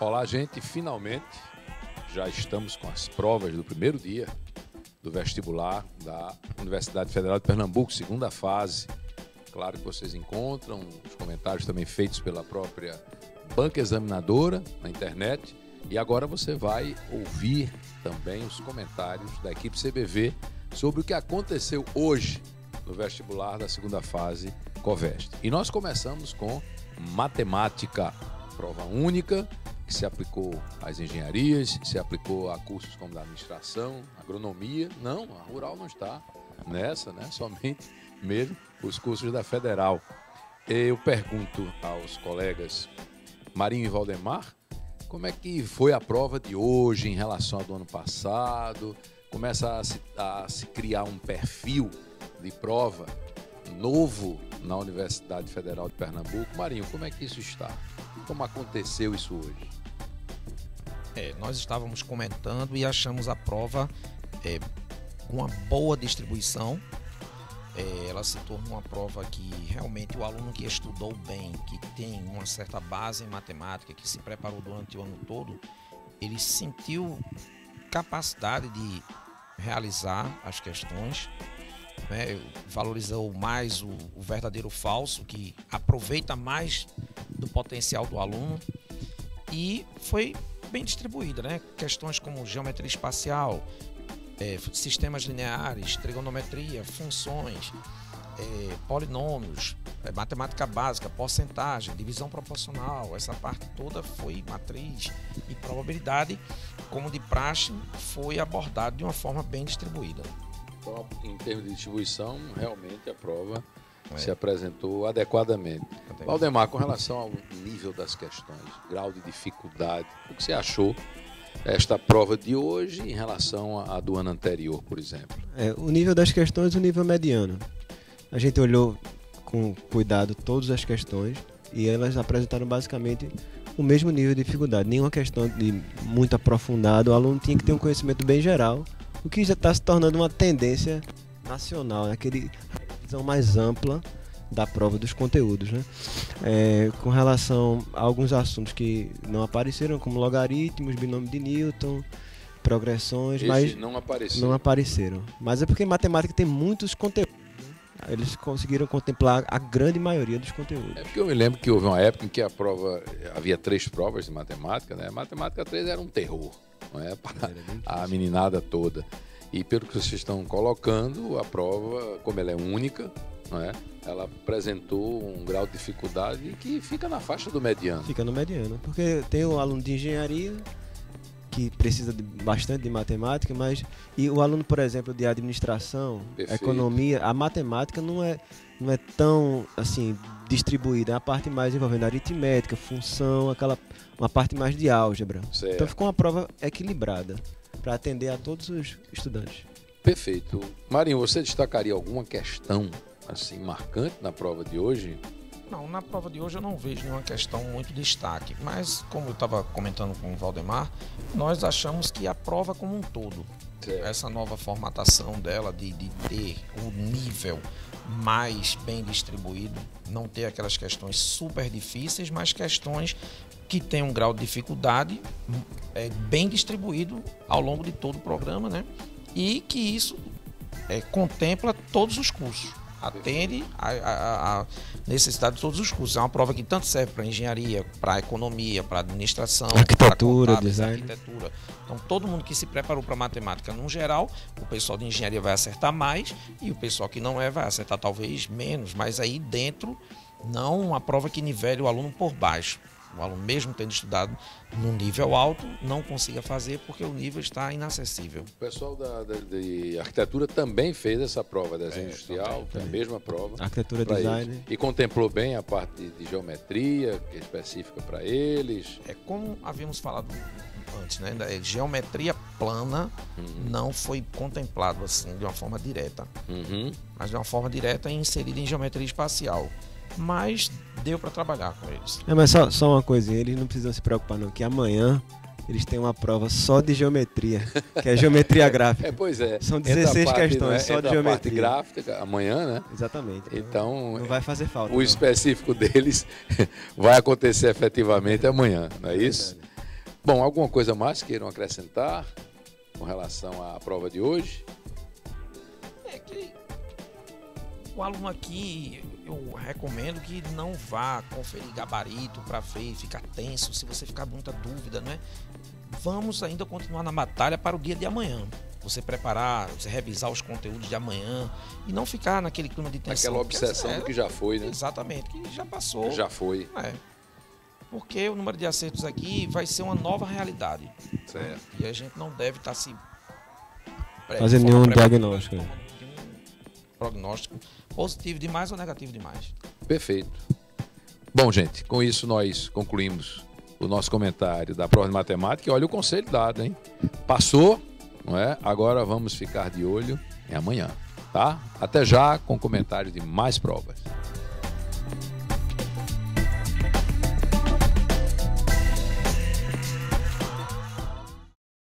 Olá, gente. Finalmente já estamos com as provas do primeiro dia do vestibular da Universidade Federal de Pernambuco, segunda fase. Claro que vocês encontram os comentários também feitos pela própria banca examinadora na internet. E agora você vai ouvir também os comentários da equipe CBV sobre o que aconteceu hoje no vestibular da segunda fase COVEST. E nós começamos com matemática, prova única, que se aplicou às engenharias, se aplicou a cursos como da administração, agronomia. Não, a rural não está nessa, né? Somente mesmo os cursos da Federal. Eu pergunto aos colegas Marinho e Valdemar, como é que foi a prova de hoje em relação ao do ano passado? Começa a se criar um perfil de prova novo na Universidade Federal de Pernambuco. Marinho, como é que isso está? Como aconteceu isso hoje? Nós estávamos comentando e achamos a prova com uma boa distribuição. Ela se tornou uma prova que realmente o aluno que estudou bem, que tem uma certa base em matemática, que se preparou durante o ano todo, ele sentiu capacidade de realizar as questões, né? Valorizou mais o verdadeiro falso, que aproveita mais do potencial do aluno, e foi bem distribuída, né? Questões como geometria espacial, sistemas lineares, trigonometria, funções, polinômios, matemática básica, porcentagem, divisão proporcional, essa parte toda foi matriz e probabilidade, como de praxe, foi abordado de uma forma bem distribuída. Então, em termos de distribuição, realmente a prova se apresentou adequadamente. Valdemar, com relação ao nível das questões, grau de dificuldade, o que você achou esta prova de hoje em relação à do ano anterior, por exemplo? O nível das questões, o nível mediano. A gente olhou com cuidado todas as questões e elas apresentaram basicamente o mesmo nível de dificuldade. Nenhuma questão de muito aprofundada, o aluno tinha que ter um conhecimento bem geral, o que já está se tornando uma tendência nacional, aquele visão mais ampla da prova dos conteúdos, né? Com relação a alguns assuntos que não apareceram, como logaritmos, binômio de Newton, progressões, mas não apareceram. Mas é porque matemática tem muitos conteúdos, né? Eles conseguiram contemplar a grande maioria dos conteúdos. É porque eu me lembro que houve uma época em que a prova, havia 3 provas de matemática, né? A matemática 3 era um terror, não é? Para a meninada toda. E pelo que vocês estão colocando, a prova, como ela é única, não é? Ela apresentou um grau de dificuldade que fica na faixa do mediano. Fica no mediano, porque tem o aluno de engenharia que precisa bastante de matemática, e o aluno, por exemplo, de administração, economia, a matemática não é tão assim distribuída, é a parte mais envolvendo aritmética, função, uma parte mais de álgebra. Certo. Então ficou uma prova equilibrada para atender a todos os estudantes. Perfeito. Marinho, você destacaria alguma questão assim marcante na prova de hoje? Não, na prova de hoje eu não vejo nenhuma questão muito destaque, mas como eu estava comentando com o Valdemar, nós achamos que a prova como um todo, essa nova formatação dela de ter o nível mais bem distribuído, não ter aquelas questões super difíceis, mas questões que tem um grau de dificuldade bem distribuído ao longo de todo o programa, né? E que isso contempla todos os cursos, atende a necessidade de todos os cursos. É uma prova que tanto serve para engenharia, para economia, para administração, arquitetura, para design. arquitetura. Então, todo mundo que se preparou para matemática, no geral, o pessoal de engenharia vai acertar mais e o pessoal que não vai acertar talvez menos, mas aí dentro, não uma prova que nivele o aluno por baixo. O aluno, mesmo tendo estudado num nível alto, não consiga fazer porque o nível está inacessível. O pessoal de arquitetura também fez essa prova, desenho industrial, a mesma prova. Arquitetura, design. E contemplou bem a parte de geometria, que é específica para eles. Como havíamos falado antes, né? Geometria plana não foi contemplado assim de uma forma direta, mas de uma forma direta e inserida em geometria espacial. Mas deu para trabalhar com eles. Mas só uma coisinha, eles não precisam se preocupar não, que amanhã eles têm uma prova só de geometria, que é geometria gráfica. Pois é. São 16 questões só de geometria. Parte gráfica amanhã, né? Exatamente. Então, não vai fazer falta. O específico deles vai acontecer efetivamente amanhã, não é isso? Bom, alguma coisa mais queiram acrescentar com relação à prova de hoje? É que o aluno aqui, eu recomendo que não vá conferir gabarito para ver, ficar tenso, se você ficar com muita dúvida, né? Vamos ainda continuar na batalha para o dia de amanhã. Você preparar, você revisar os conteúdos de amanhã e não ficar naquele clima de tensão. Aquela obsessão do que já foi, né? Exatamente, que já passou. Já foi. Porque o número de acertos aqui vai ser uma nova realidade. Certo. E a gente não deve estar se fazendo nenhum diagnóstico. Um prognóstico positivo demais ou negativo demais. Perfeito. Bom, gente, com isso nós concluímos o nosso comentário da prova de matemática. E olha o conselho dado, hein? Passou, não é? Agora vamos ficar de olho em amanhã, tá? Até já com comentário de mais provas.